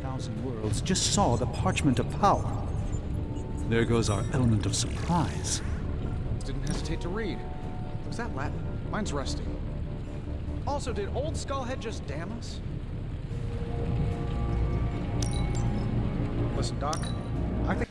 1,000 worlds just saw the parchment of power. There goes our element of surprise. Didn't hesitate to read. Was that Latin? Mine's rusty. Also, did old Skullhead just damn us? Listen, Doc. I think...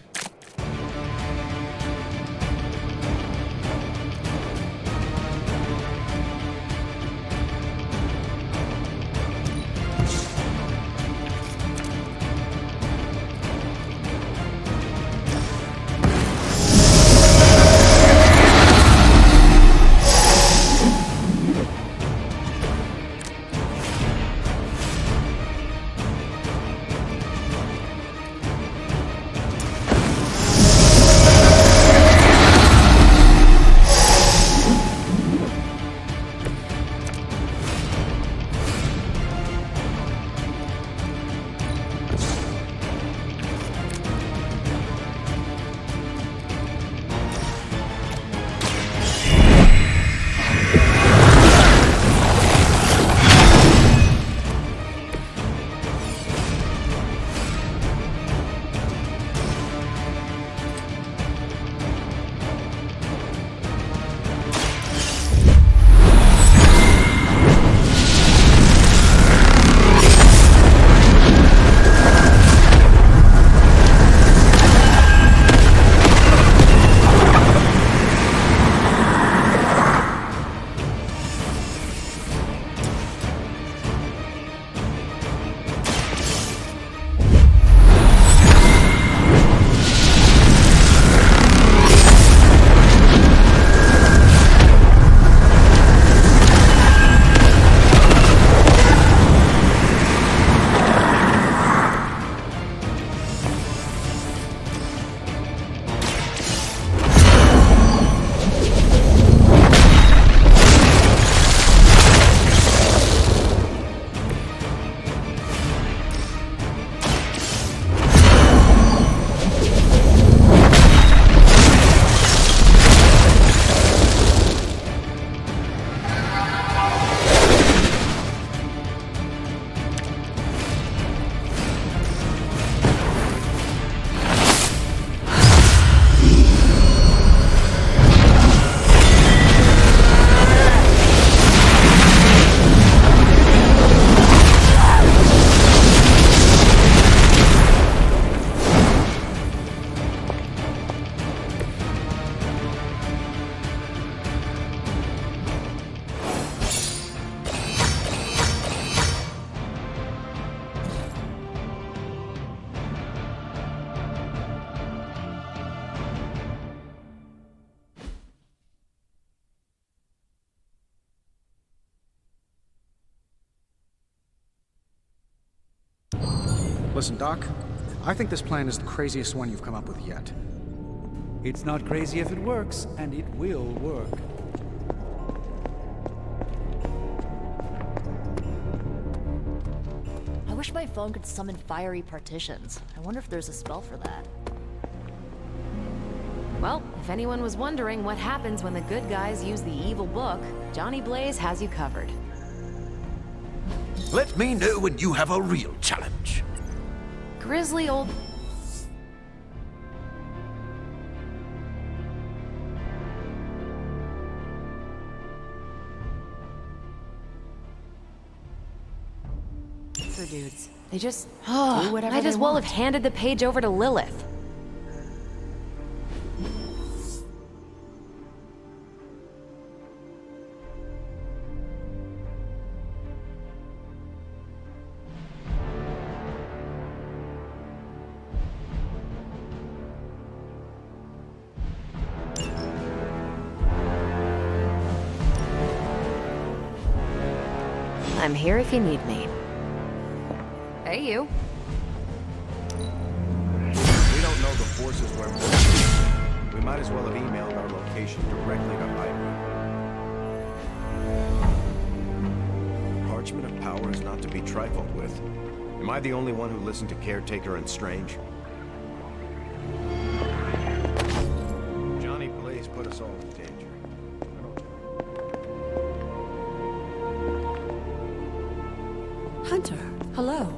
Listen, Doc. I think this plan is the craziest one you've come up with yet. It's not crazy if it works, and it will work. I wish my phone could summon fiery partitions. I wonder if there's a spell for that. Well, if anyone was wondering what happens when the good guys use the evil book, Johnny Blaze has you covered. Let me know when you have a real challenge. Grizzly old... For dudes. They just do whatever might as well have handed the page over to Lilith. I'm here if you need me. Hey, you. We don't know the forces we're moving. We might as well have emailed our location directly to HYDRA. Parchment of power is not to be trifled with. Am I the only one who listened to Caretaker and Strange? Johnny Blaze put us all in danger. Hunter, hello.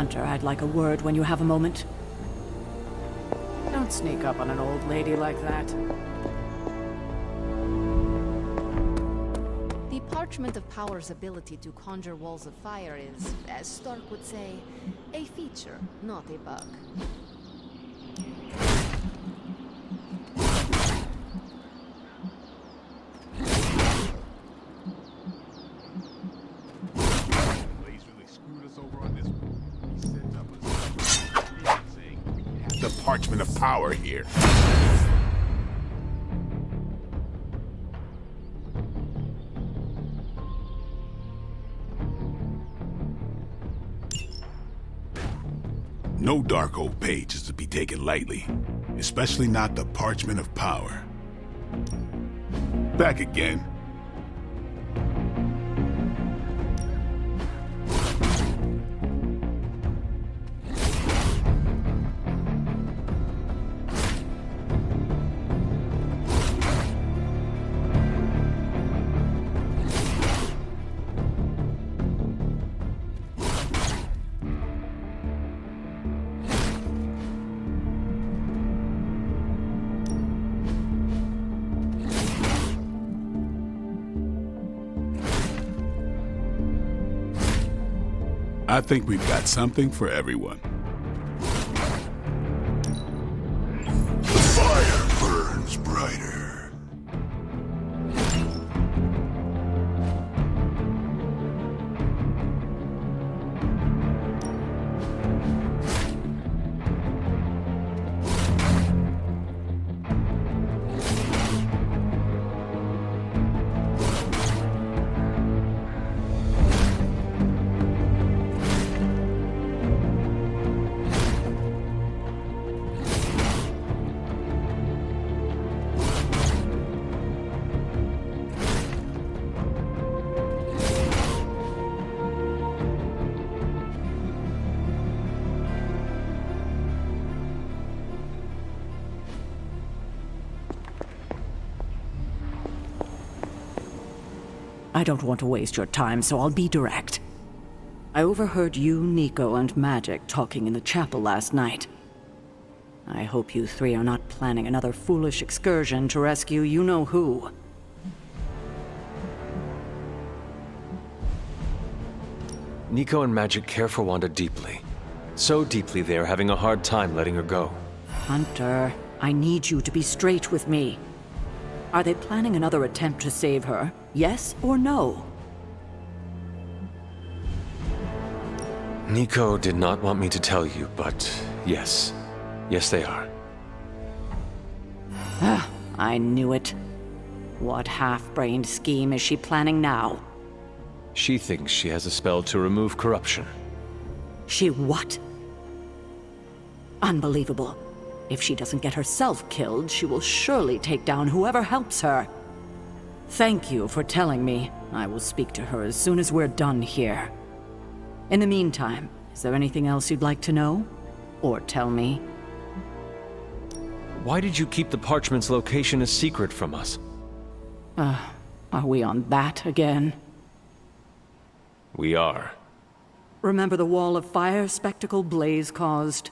Hunter, I'd like a word when you have a moment. Don't sneak up on an old lady like that. The Parchment of Power's ability to conjure walls of fire is, as Stark would say, a feature, not a bug. The Parchment of Power here. No dark old page is to be taken lightly, especially not the Parchment of Power. Back again. I think we've got something for everyone. The fire burns brighter. I don't want to waste your time, so I'll be direct. I overheard you, Nico, and Magic talking in the chapel last night. I hope you three are not planning another foolish excursion to rescue you-know-who. Nico and Magic care for Wanda deeply. So deeply they are having a hard time letting her go. Hunter, I need you to be straight with me. Are they planning another attempt to save her? Yes or no? Nico did not want me to tell you, but yes. Yes, they are. I knew it. What half-brained scheme is she planning now? She thinks she has a spell to remove corruption. She what? Unbelievable. If she doesn't get herself killed, she will surely take down whoever helps her. Thank you for telling me. I will speak to her as soon as we're done here. In the meantime, is there anything else you'd like to know? Or tell me? Why did you keep the Parchment's location a secret from us? Are we on that again? We are. Remember the wall of fire spectacle Blaze caused?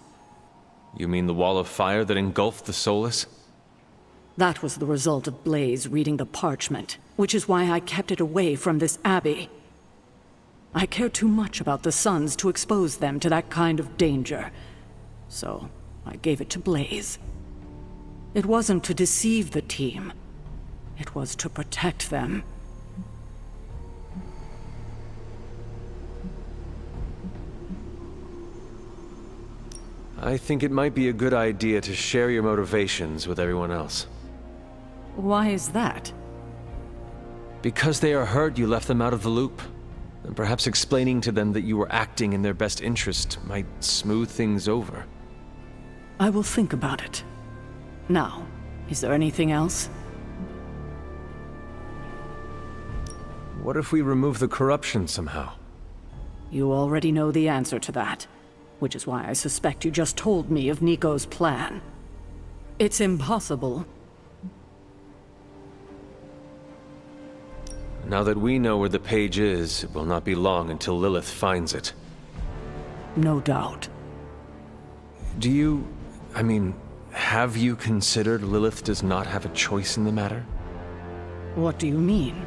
You mean the wall of fire that engulfed the Solus? That was the result of Blaze reading the parchment, which is why I kept it away from this abbey. I care too much about the Sons to expose them to that kind of danger, so I gave it to Blaze. It wasn't to deceive the team. It was to protect them. I think it might be a good idea to share your motivations with everyone else. Why is that? Because they are hurt you left them out of the loop. And perhaps explaining to them that you were acting in their best interest might smooth things over. I will think about it. Now, is there anything else? What if we remove the corruption somehow? You already know the answer to that, which is why I suspect you just told me of Nico's plan. It's impossible. Now that we know where the page is, it will not be long until Lilith finds it. no doubt. Have you considered Lilith does not have a choice in the matter? What do you mean?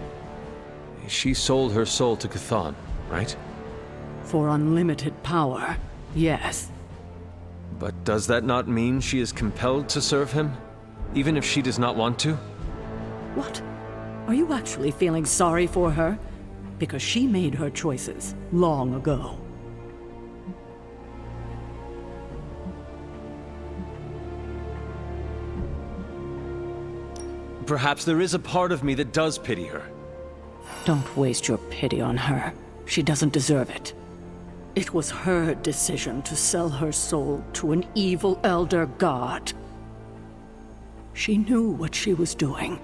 She sold her soul to Chthon, right? For unlimited power, yes. But does that not mean she is compelled to serve him? Even if she does not want to? What? Are you actually feeling sorry for her? Because she made her choices long ago. Perhaps there is a part of me that does pity her. Don't waste your pity on her. She doesn't deserve it. It was her decision to sell her soul to an evil elder god. She knew what she was doing.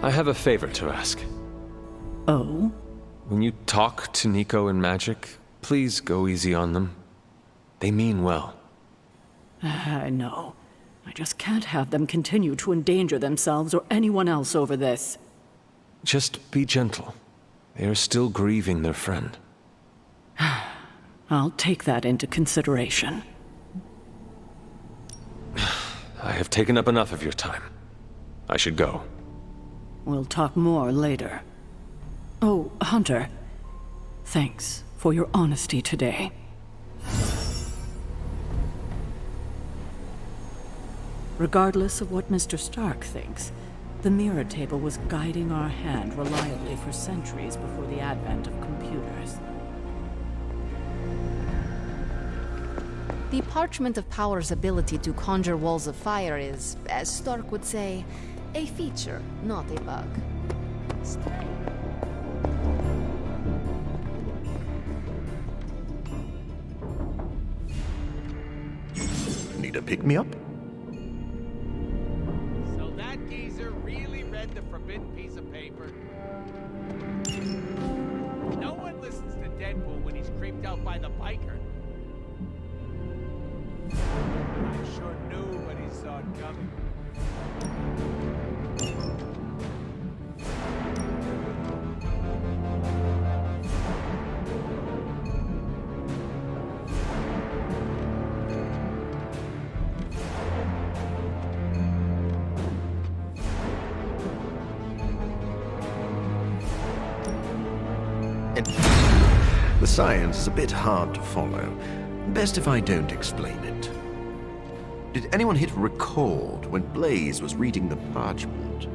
I have a favor to ask. Oh? When you talk to Nico and Magic, please go easy on them. They mean well. I know. I just can't have them continue to endanger themselves or anyone else over this. Just be gentle. They are still grieving their friend. I'll take that into consideration. I have taken up enough of your time. I should go. We'll talk more later. Oh, Hunter. Thanks for your honesty today. Regardless of what Mr. Stark thinks, the mirror table was guiding our hand reliably for centuries before the advent of computers. The Parchment of Power's ability to conjure walls of fire is, as Stark would say, a feature, not a bug. Need a pick-me-up? So that geezer really read the forbidden piece of paper? No one listens to Deadpool when he's creeped out by the biker. I sure knew when he saw it coming. The science is a bit hard to follow. Best if I don't explain it. Did anyone hit record when Blaze was reading the parchment?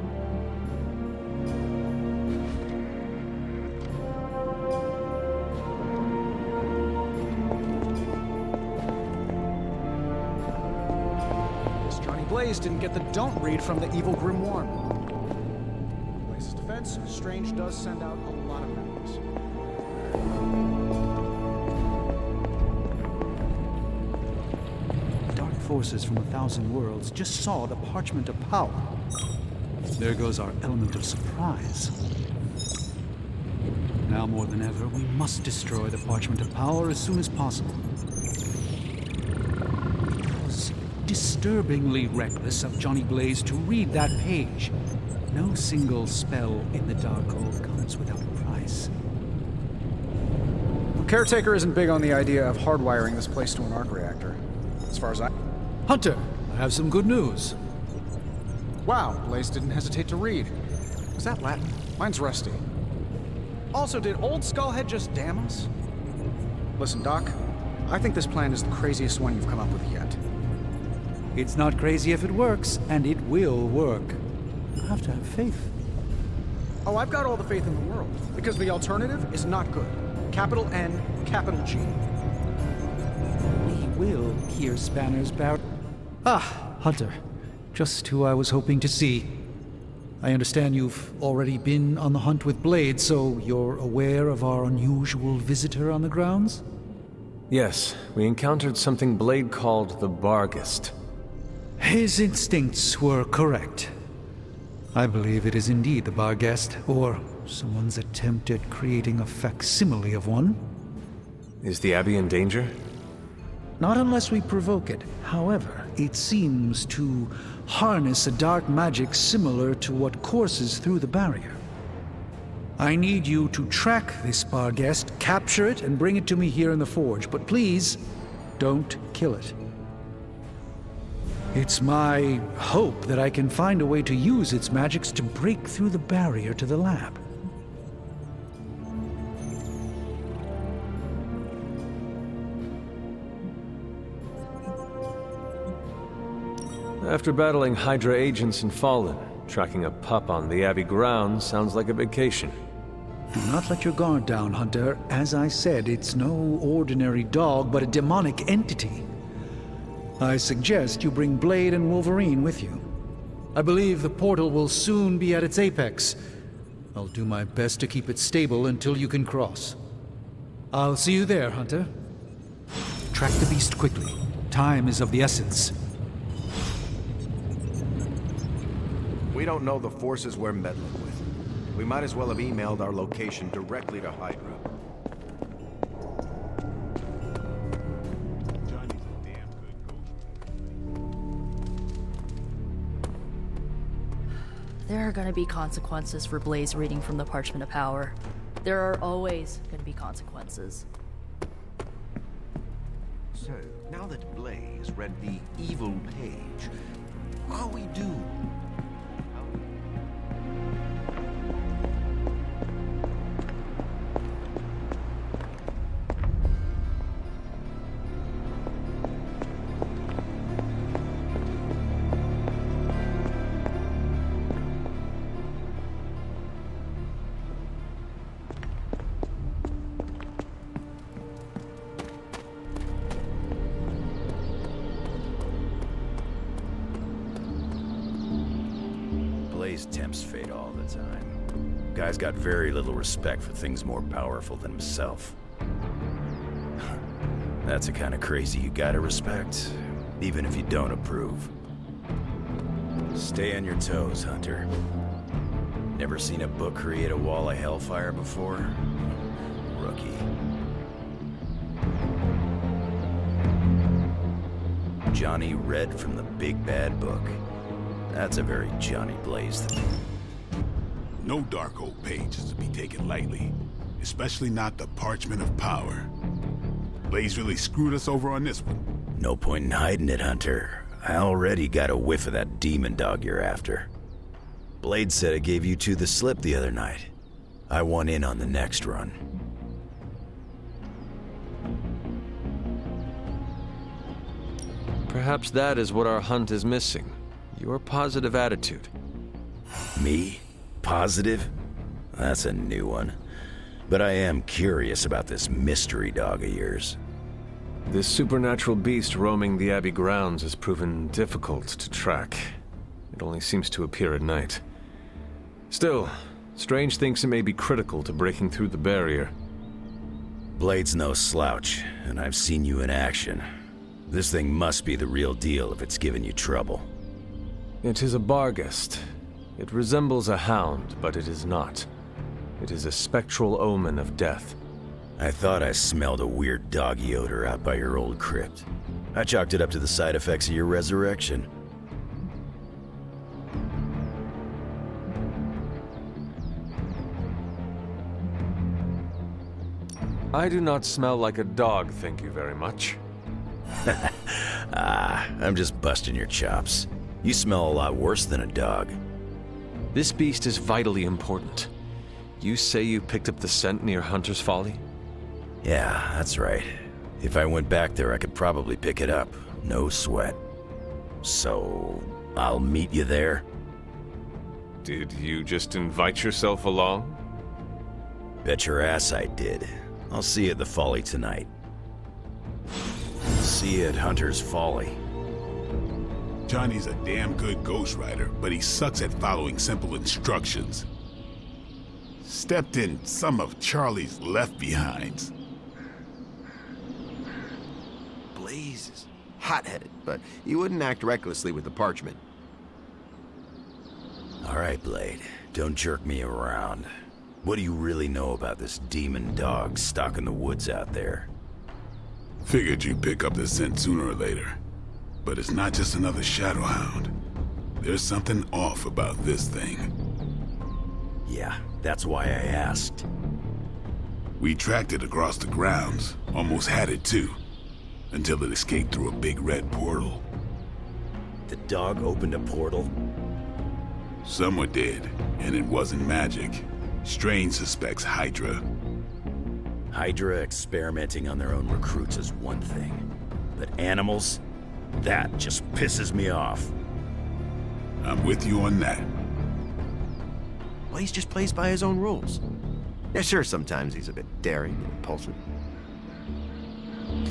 Guess Johnny Blaze didn't get the don't read from the evil grimoire. Blaze's defense, Strange does send out a lot of memos. Dark forces from 1,000 worlds just saw the parchment of power. There goes our element of surprise. Now more than ever, we must destroy the parchment of power as soon as possible. It was disturbingly reckless of Johnny Blaze to read that page. No single spell in the Darkhold comes without a price. Well, Caretaker isn't big on the idea of hardwiring this place to an arc reactor. As far as I... Hunter, I have some good news. Wow, Blaze didn't hesitate to read. Was that Latin? Mine's rusty. Also, did old Skullhead just damn us? Listen, Doc, I think this plan is the craziest one you've come up with yet. It's not crazy if it works, and it will work. You have to have faith. Oh, I've got all the faith in the world, because the alternative is not good. Capital N, capital G. We will pierce Banner's barrel. Ah, Hunter. Just who I was hoping to see. I understand you've already been on the hunt with Blade, so you're aware of our unusual visitor on the grounds? Yes, we encountered something Blade called the Barghest. His instincts were correct. I believe it is indeed the Barghest, or someone's attempt at creating a facsimile of one. Is the Abbey in danger? Not unless we provoke it. However, it seems to harness a dark magic similar to what courses through the barrier. I need you to track this Barghest, capture it, and bring it to me here in the forge. But please, don't kill it. It's my hope that I can find a way to use its magics to break through the barrier to the lab. After battling HYDRA agents and Fallen, tracking a pup on the Abbey grounds sounds like a vacation. Do not let your guard down, Hunter. As I said, it's no ordinary dog, but a demonic entity. I suggest you bring Blade and Wolverine with you. I believe the portal will soon be at its apex. I'll do my best to keep it stable until you can cross. I'll see you there, Hunter. Track the beast quickly. Time is of the essence. We don't know the forces we're meddling with. We might as well have emailed our location directly to HYDRA. There are gonna be consequences for Blaze reading from the Parchment of Power. There are always gonna be consequences. So, now that Blaze read the evil page, what will we do? Blaze tempts fate all the time. Guy's got very little respect for things more powerful than himself. That's the kind of crazy you gotta respect, even if you don't approve. Stay on your toes, Hunter. Never seen a book create a wall of hellfire before? Rookie. Johnny read from the big bad book. That's a very Johnny Blaze thing. No dark old page is to be taken lightly, especially not the Parchment of Power. Blaze really screwed us over on this one. No point in hiding it, Hunter. I already got a whiff of that demon dog you're after. Blade said it gave you two the slip the other night. I want in on the next run. Perhaps that is what our hunt is missing. Your positive attitude. Me? Positive? That's a new one. But I am curious about this mystery dog of yours. This supernatural beast roaming the Abbey grounds has proven difficult to track. It only seems to appear at night. Still, Strange thinks it may be critical to breaking through the barrier. Blade's no slouch, and I've seen you in action. This thing must be the real deal if it's giving you trouble. It is a Barghest. It resembles a hound, but it is not. It is a spectral omen of death. I thought I smelled a weird doggy odor out by your old crypt. I chalked it up to the side effects of your resurrection. I do not smell like a dog, thank you very much. I'm just busting your chops. You smell a lot worse than a dog. This beast is vitally important. You say you picked up the scent near Hunter's Folly? Yeah, that's right. If I went back there, I could probably pick it up. No sweat. So, I'll meet you there? Did you just invite yourself along? Bet your ass I did. I'll see you at the Folly tonight. See you at Hunter's Folly. Johnny's a damn good ghostwriter, but he sucks at following simple instructions. Stepped in some of Charlie's left-behinds. Blaze is hot-headed, but he wouldn't act recklessly with the parchment. All right, Blade. Don't jerk me around. What do you really know about this demon dog stalking the woods out there? Figured you'd pick up the scent sooner or later. But it's not just another shadow hound. There's something off about this thing. Yeah, That's why I asked. We tracked it across the grounds, almost had it too, until it escaped through a big red portal. The dog opened a portal? Someone did, and it wasn't magic. Strange suspects HYDRA. HYDRA experimenting on their own recruits is one thing, but animals? That just pisses me off. I'm with you on that. Blaze just plays by his own rules. Yeah, sure, sometimes he's a bit daring and impulsive.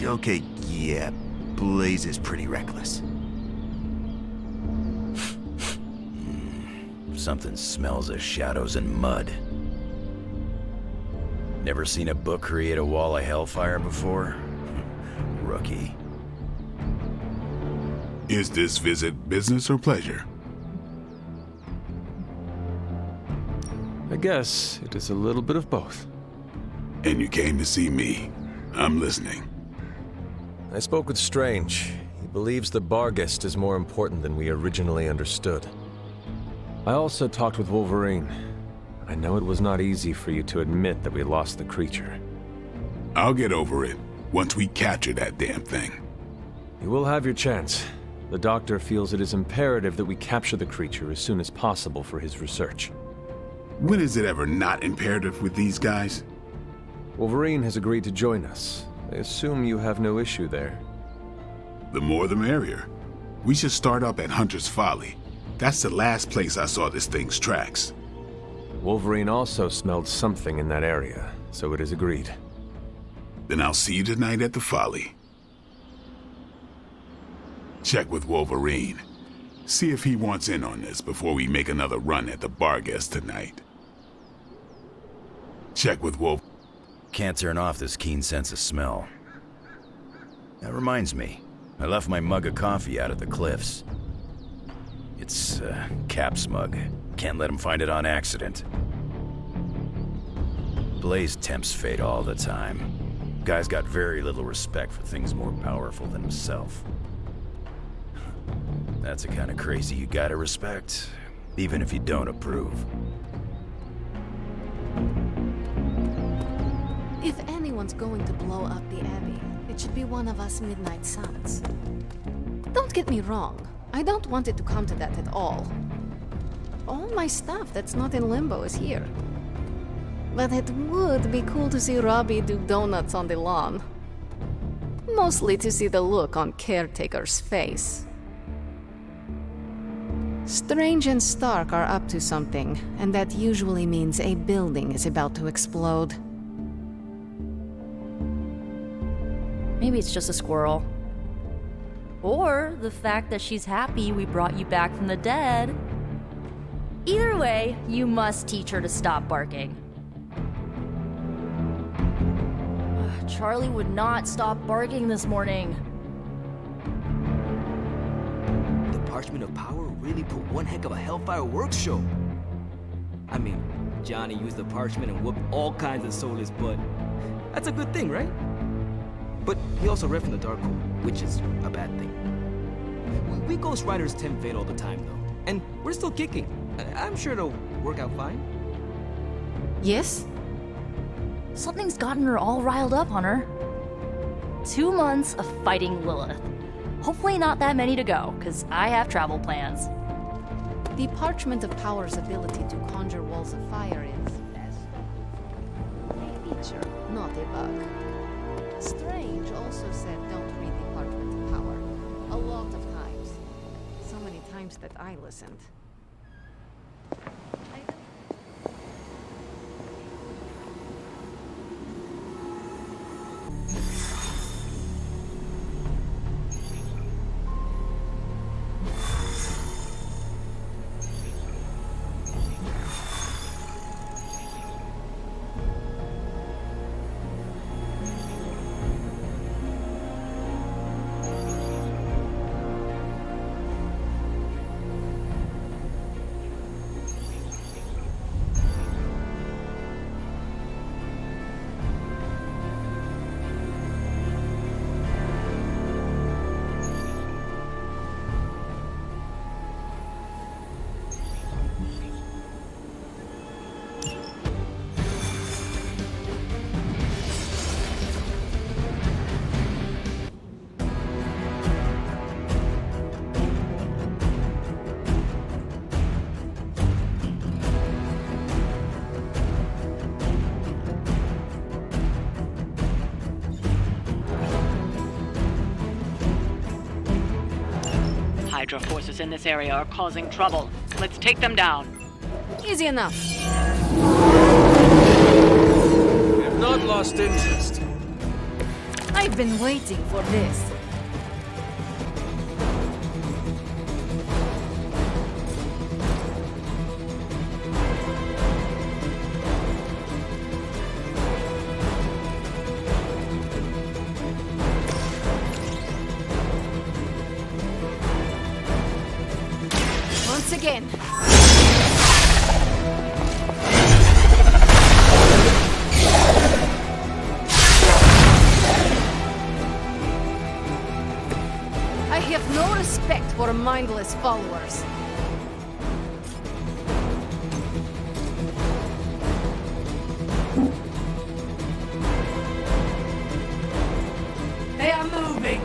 Okay, yeah, Blaze is pretty reckless. Something smells of shadows and mud. Never seen a book create a wall of hellfire before? Rookie. Is this visit business or pleasure? I guess it is a little bit of both. And you came to see me. I'm listening. I spoke with Strange. He believes the Barghest is more important than we originally understood. I also talked with Wolverine. I know it was not easy for you to admit that we lost the creature. I'll get over it once we capture that damn thing. You will have your chance. The doctor feels it is imperative that we capture the creature as soon as possible for his research. When is it ever not imperative with these guys? Wolverine has agreed to join us. I assume you have no issue there. The more the merrier. We should start up at Hunter's Folly. That's the last place I saw this thing's tracks. Wolverine also smelled something in that area, so it is agreed. Then I'll see you tonight at the Folly. Check with Wolverine. See if he wants in on this before we make another run at the Barghest tonight. Check with Wolf. Can't turn off this keen sense of smell. That reminds me, I left my mug of coffee out at the cliffs. It's Cap's mug. Can't let him find it on accident. Blaze tempts fate all the time. Guy's got very little respect for things more powerful than himself. That's the kind of crazy you gotta respect, even if you don't approve. If anyone's going to blow up the Abbey, it should be one of us Midnight Suns. Don't get me wrong, I don't want it to come to that at all. All my stuff that's not in Limbo is here. But it would be cool to see Robbie do donuts on the lawn. Mostly to see the look on Caretaker's face. Strange and Stark are up to something, and that usually means a building is about to explode. Maybe it's just a squirrel. Or the fact that she's happy we brought you back from the dead. Either way, you must teach her to stop barking. Charlie would not stop barking this morning. The Parchment of Power really put one heck of a Hellfire Works show. I mean, Johnny used the parchment and whooped all kinds of soulless butt. That's a good thing, right? But he also read from the Dark Hole, which is a bad thing. We Ghost Riders tempt fate all the time, though. And we're still kicking. I'm sure it'll work out fine. Yes? Something's gotten her all riled up, Hunter. 2 months of fighting Lilith. Hopefully not that many to go, because I have travel plans. The Parchment of Power's ability to conjure walls of fire is a feature, not a bug. Strange also said don't read the Parchment of Power. A lot of times. So many times that I listened. HYDRA forces in this area are causing trouble. Let's take them down. Easy enough. We have not lost interest. I've been waiting for this. Once again. I have no respect for mindless followers. They are moving!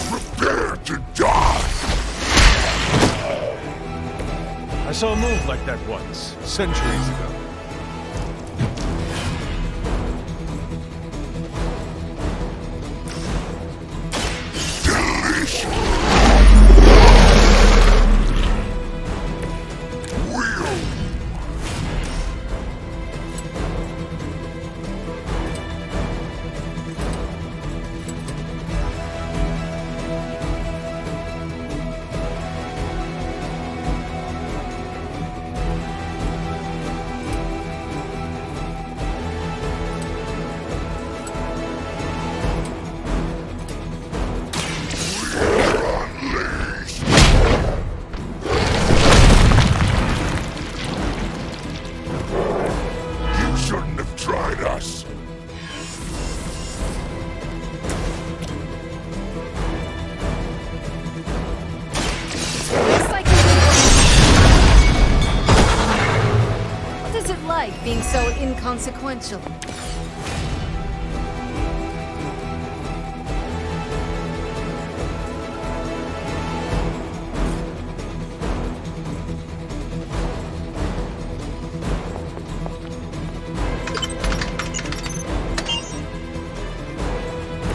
Prepare to die! I saw a move like that once, centuries ago. You shouldn't have tried us. Looks like what is it like being so inconsequential?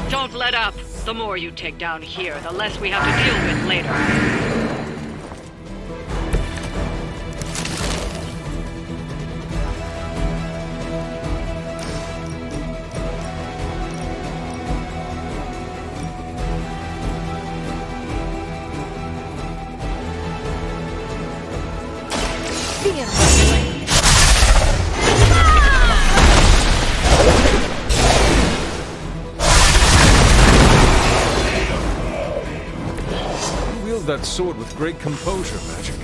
Don't let up. The more you take down here, the less we have to deal with later. Fearsome. You wield that sword with great composure, Magic.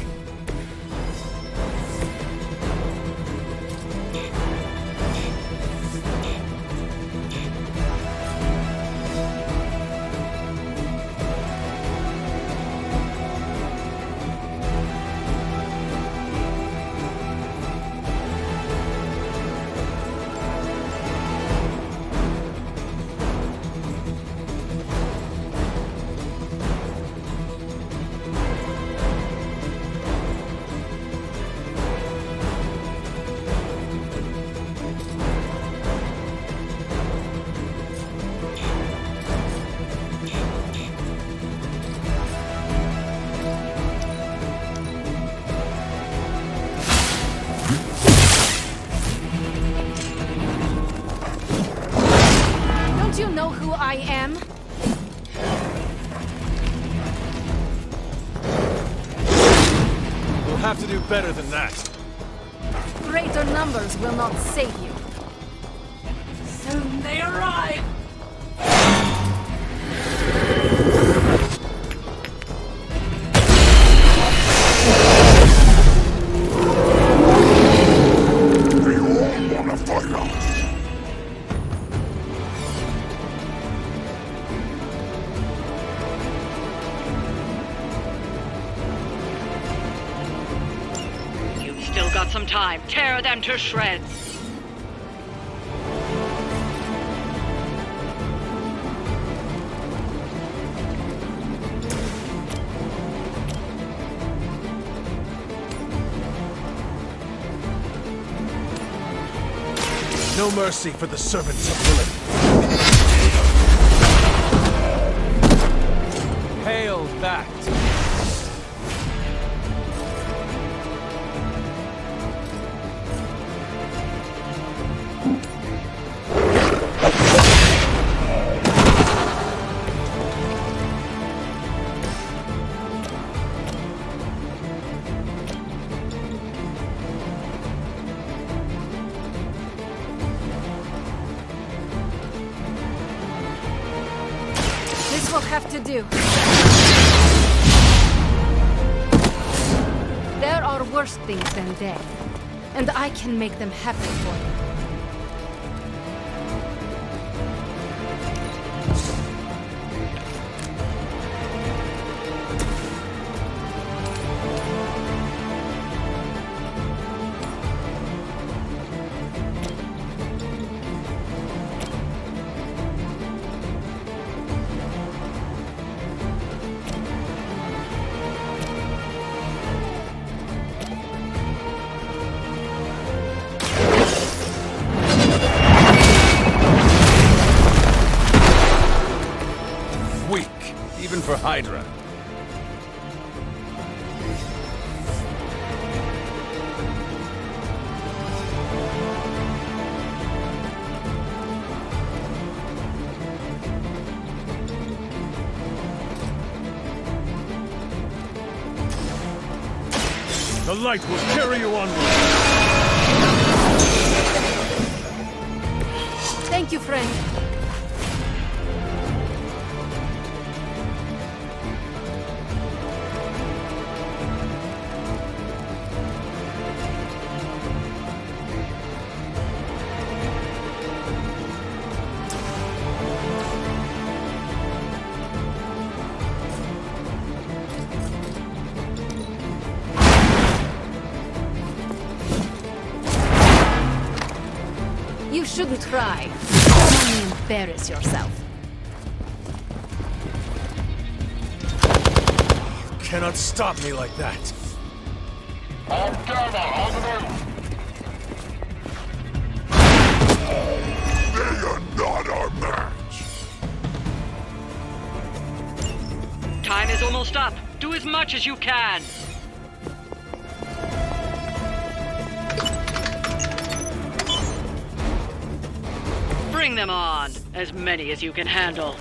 Don't you know who I am? We'll have to do better than that. Greater numbers will not save you. Soon they arrive! They all wanna fight us. You've still got some time. Tear them to shreds. No mercy for the servants of Lilith. Hail that! This will have to do. There are worse things than death, and I can make them happen for you. Even for HYDRA. The light will carry you onward. Thank you, friend. You shouldn't cry. Only embarrass yourself. You cannot stop me like that. They are not our match. Time is almost up. Do as much as you can. Bring them on. As many as you can handle.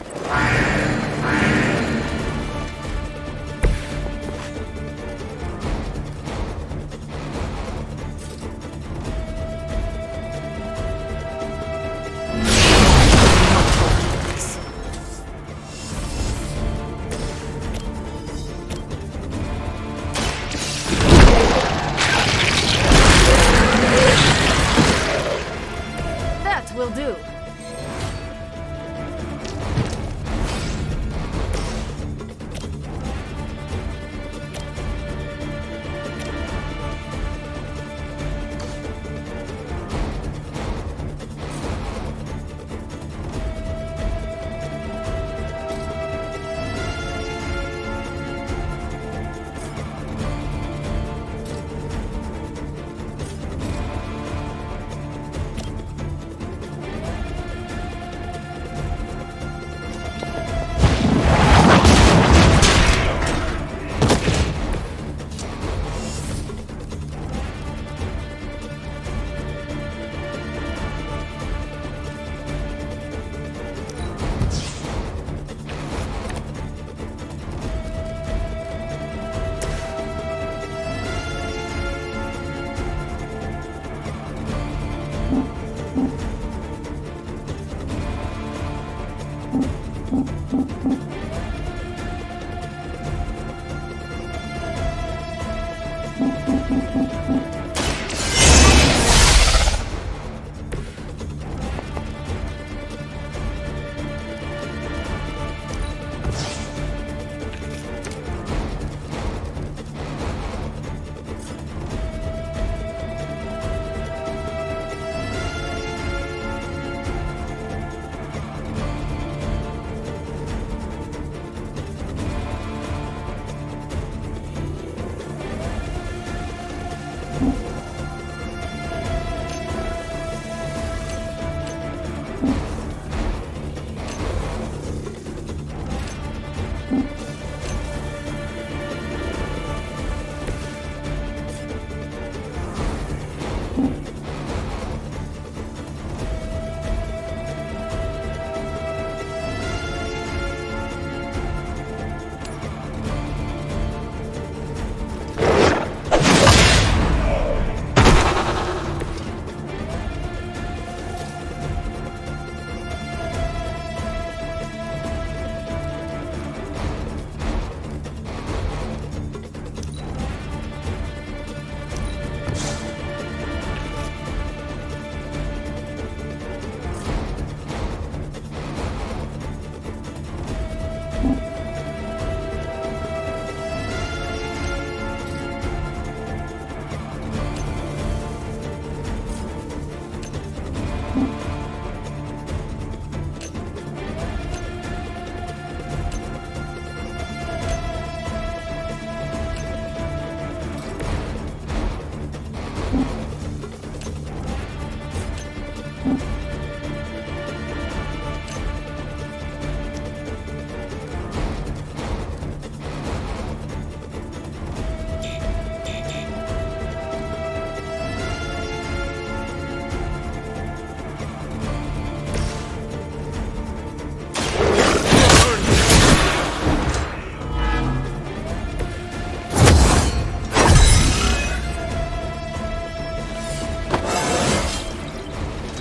That will do.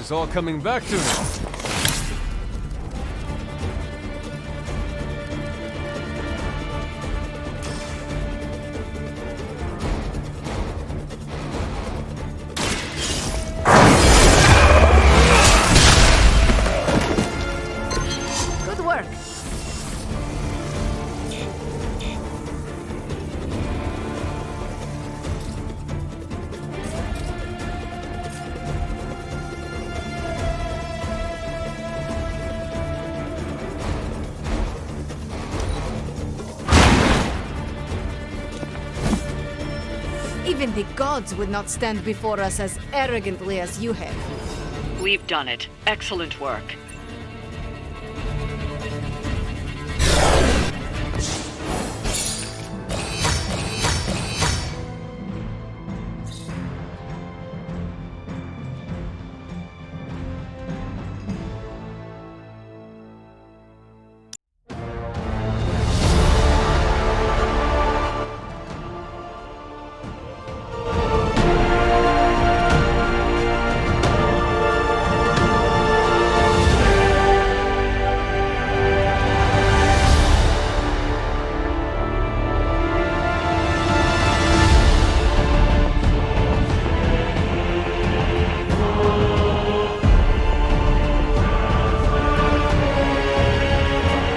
It's all coming back to me. Good work. Even the gods would not stand before us as arrogantly as you have. We've done it. Excellent work.